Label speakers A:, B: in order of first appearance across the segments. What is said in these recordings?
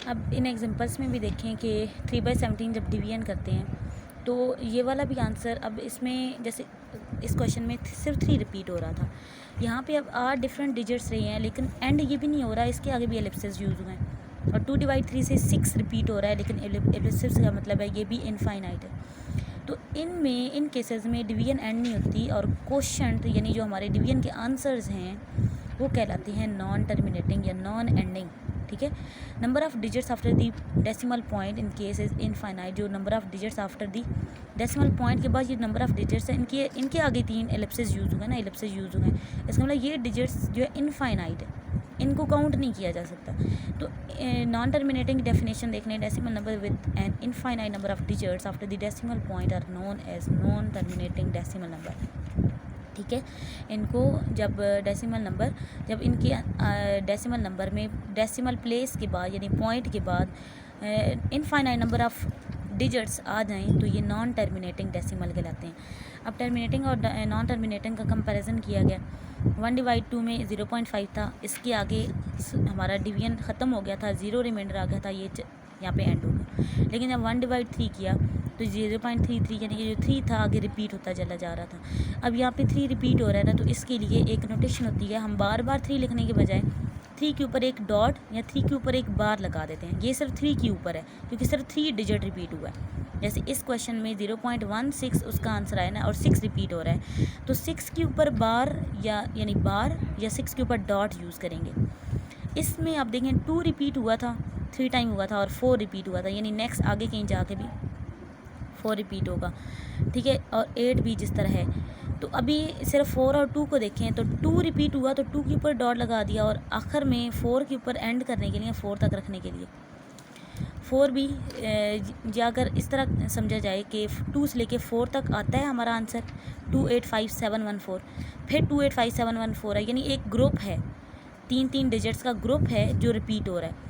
A: अब इन एग्जांपल्स में भी देखें कि 3/17 जब डिवीजन करते हैं तो ये वाला भी आंसर, अब इसमें जैसे इस क्वेश्चन में सिर्फ 3 रिपीट हो रहा था, यहाँ पे अब 8 डिफरेंट डिजिट्स रहे हैं, लेकिन एंड ये भी नहीं हो रहा, इसके आगे भी एलिप्सिस यूज़ हुए हैं। और 2/3 से 6 रिपीट हो रहा है, लेकिन एलिप्सिस का मतलब है ये भी इनफाइनाइट है। तो इनमें इन केसेस में डिवीजन एंड नहीं होती, और क्वोशंट यानी जो हमारे डिवीजन के आंसर्स हैं वो कहलाते हैं नॉन टर्मिनेटिंग या नॉन एंडिंग। ठीक है। Number of digits after the decimal point in case is infinite. जो number of digits after the decimal point के बाद ये नंबर ऑफ डिजिट्स हैं, इनके आगे 3 एलिप्सिस यूज़ हुए ना, एलिप्सिस यूज़ हुए हैं, इसका मतलब ये डिजिट्स जो है इनफाइनाइट है, इनको काउंट नहीं किया जा सकता। तो नॉन टर्मिनेटिंग डेफिनेशन देख लें, decimal number with an infinite number of digits after the decimal point are known as non terminating decimal number. ठीक है। इनको जब डेसिमल नंबर, जब इनके डेसिमल नंबर में डेसिमल प्लेस के बाद यानी पॉइंट के बाद इनफाइनाइट नंबर ऑफ डिजिट्स आ जाएं तो ये नॉन टर्मिनेटिंग डेसिमल कहलाते हैं। अब टर्मिनेटिंग और नॉन टर्मिनेटिंग का कंपैरिजन किया गया। 1/2 में 0.5 था, इसके आगे हमारा डिवीजन ख़त्म हो गया था, 0 रिमाइंडर आ गया था, ये यहाँ पे एंड हो गया। लेकिन जब 1/3 किया तो 0.33 यानी कि जो 3 था आगे रिपीट होता चला जा रहा था। अब यहाँ पे 3 रिपीट हो रहा है ना, तो इसके लिए एक नोटेशन होती है, हम बार बार 3 लिखने के बजाय 3 के ऊपर एक डॉट या 3 के ऊपर एक बार लगा देते हैं। ये सिर्फ 3 के ऊपर है क्योंकि सिर्फ 3 डिजिट रिपीट हुआ है। जैसे इस क्वेश्चन में 0.16 उसका आंसर आया ना, और 6 रिपीट हो रहा है, तो 6 के ऊपर बार यानी बार या 6 के ऊपर डॉट यूज़ करेंगे। इसमें आप देखें 2 रिपीट हुआ था, 3 टाइम हुआ था, और 4 रिपीट हुआ था, यानी नेक्स्ट आगे कहीं जाके भी 4 रिपीट होगा। ठीक है। और 8 भी जिस तरह है। तो अभी सिर्फ 4 और 2 को देखें तो 2 रिपीट हुआ तो 2 के ऊपर डॉट लगा दिया, और आखिर में 4 के ऊपर एंड करने के लिए 4 तक रखने के लिए 4 भी अगर इस तरह समझा जाए कि 2 से लेके 4 तक आता है हमारा आंसर 285714, फिर 285714 है, यानी एक ग्रुप है, 3 डिजिट्स का ग्रुप है जो रिपीट हो रहा है।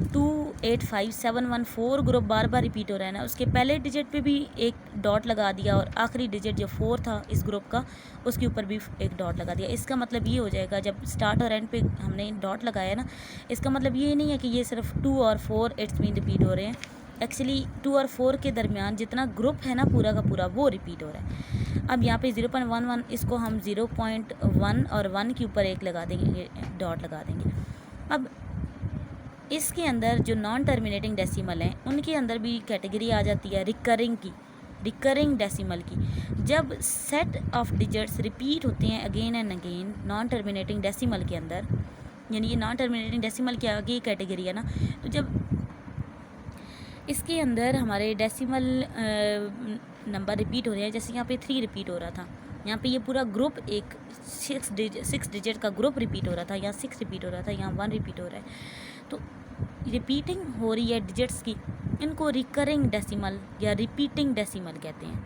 A: 285714 ग्रुप बार बार रिपीट हो रहा है ना, उसके पहले डिजिट पे भी एक डॉट लगा दिया, और आखिरी डिजिट जो 4 था इस ग्रुप का उसके ऊपर भी एक डॉट लगा दिया। इसका मतलब ये हो जाएगा, जब स्टार्ट और एंड पे हमने डॉट लगाया ना, इसका मतलब ये नहीं है कि ये सिर्फ 2 और 4 इट्स मीन रिपीट हो रहे हैं। एक्चुअली 2 और 4 के दरमियान जितना ग्रुप है ना पूरा का पूरा वो रिपीट हो रहा है। अब यहाँ पे 0.11 इसको हम 0.1 और 1 के ऊपर एक लगा देंगे, डॉट लगा देंगे। अब इसके अंदर जो नॉन टर्मिनेटिंग डेसिमल हैं उनके अंदर भी कैटेगरी आ जाती है रिकरिंग डेसिमल की। जब सेट ऑफ डिजिट्स रिपीट होते हैं again and again non terminating decimal के अंदर, यानी ये नॉन टर्मिनेटिंग डेसिमल के आगे कैटेगरी है ना, तो जब इसके अंदर हमारे डेसिमल नंबर रिपीट हो रहे हैं, जैसे यहाँ पे 3 रिपीट हो रहा था, यहाँ पे ये पूरा ग्रुप एक 6 डिजिट का ग्रुप रिपीट हो रहा था, यहाँ 6 रिपीट हो रहा था, यहाँ 1 रिपीट हो रहा है। तो रिपीटिंग हो रही है डिजिट्स की, इनको रिकरिंग डेसिमल या रिपीटिंग डेसिमल कहते हैं।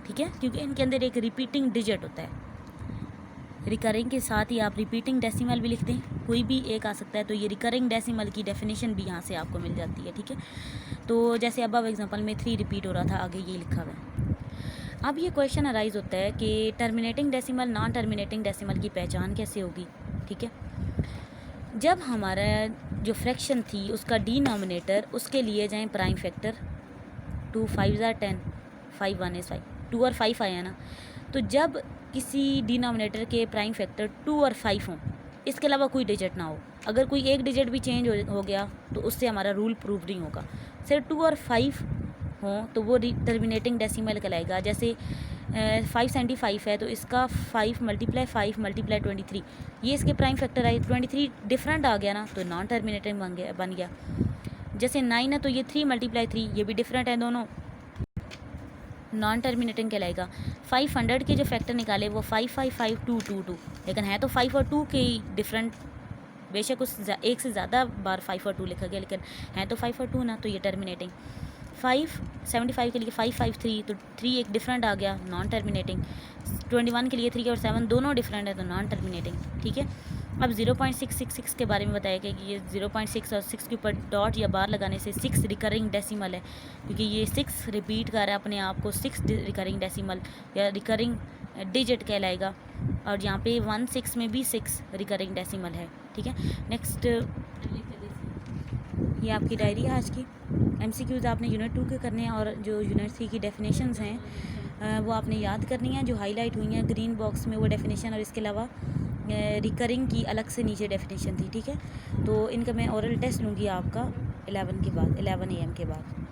A: ठीक है, क्योंकि इनके अंदर एक रिपीटिंग डिजिट होता है। रिकरिंग के साथ ही आप रिपीटिंग डेसिमल भी लिखते हैं, कोई भी एक आ सकता है, तो ये रिकरिंग डेसिमल की डेफिनेशन भी यहाँ से आपको मिल जाती है। ठीक है। तो जैसे अब एग्जांपल में 3 रिपीट हो रहा था, आगे ये लिखा हुआ है। अब ये क्वेश्चन अराइज होता है कि terminating decimal non terminating decimal की पहचान कैसे होगी। ठीक है। जब हमारा जो फ्रैक्शन थी उसका डिनोमिनेटर उसके लिए जाएं प्राइम फैक्टर, 2 5 10, 5 1 5, 2 और 5 आया ना, तो जब किसी डिनोमिनेटर के प्राइम फैक्टर 2 और 5 हों, इसके अलावा कोई डिजिट ना हो, अगर कोई एक डिजिट भी चेंज हो गया तो उससे हमारा रूल प्रूव नहीं होगा। सिर्फ 2 और 5 हों तो वो टर्मिनेटिंग डेसिमल कहलाएगा। जैसे 575 है तो इसका 5 × 5 × 23, ये इसके प्राइम फैक्टर आए, 23 डिफरेंट आ गया ना, तो नॉन टर्मिनेटिंग बन गया। जैसे 9 है तो ये 3 × 3, ये भी डिफरेंट है दोनों, नॉन टर्मिनेटिंग कहलाएगा। 500 के जो फैक्टर निकाले वो 555222, लेकिन है तो 5 और 2 के ही डिफरेंट, बेशक उस एक से ज़्यादा बार 5 और 2 लिखा गया, लेकिन है तो 5 और 2 ना, तो ये टर्मिनेटिंग। 575 के लिए 553, तो 3 एक डिफरेंट आ गया, नॉन टर्मिनेटिंग। 21 के लिए 3 और 7 दोनों डिफरेंट है, तो नॉन टर्मिनेटिंग। ठीक है। अब 0.666 के बारे में बताया गया कि ये 0.6 और 6 के ऊपर डॉट या बार लगाने से 6 रिकरिंग डेसिमल है, क्योंकि ये 6 रिपीट कर रहा है अपने आप को, 6 रिकरिंग डेसिमल या रिकरिंग डिजिट कहलाएगा। और यहाँ पे 16 में भी 6 रिकरिंग डेसिमल है। ठीक है। नेक्स्ट ये आपकी डायरी है आज की। MCQs आपने यूनिट 2 के करने हैं और जो यूनिट 3 की डेफिनेशंस हैं वो आपने याद करनी है। जो हाईलाइट हुई हैं ग्रीन बॉक्स में वो डेफिनेशन, और इसके अलावा रिकरिंग की अलग से नीचे डेफिनेशन थी, ठीक है। तो इनका मैं ओरल टेस्ट लूँगी आपका 11 के बाद, 11 AM के बाद।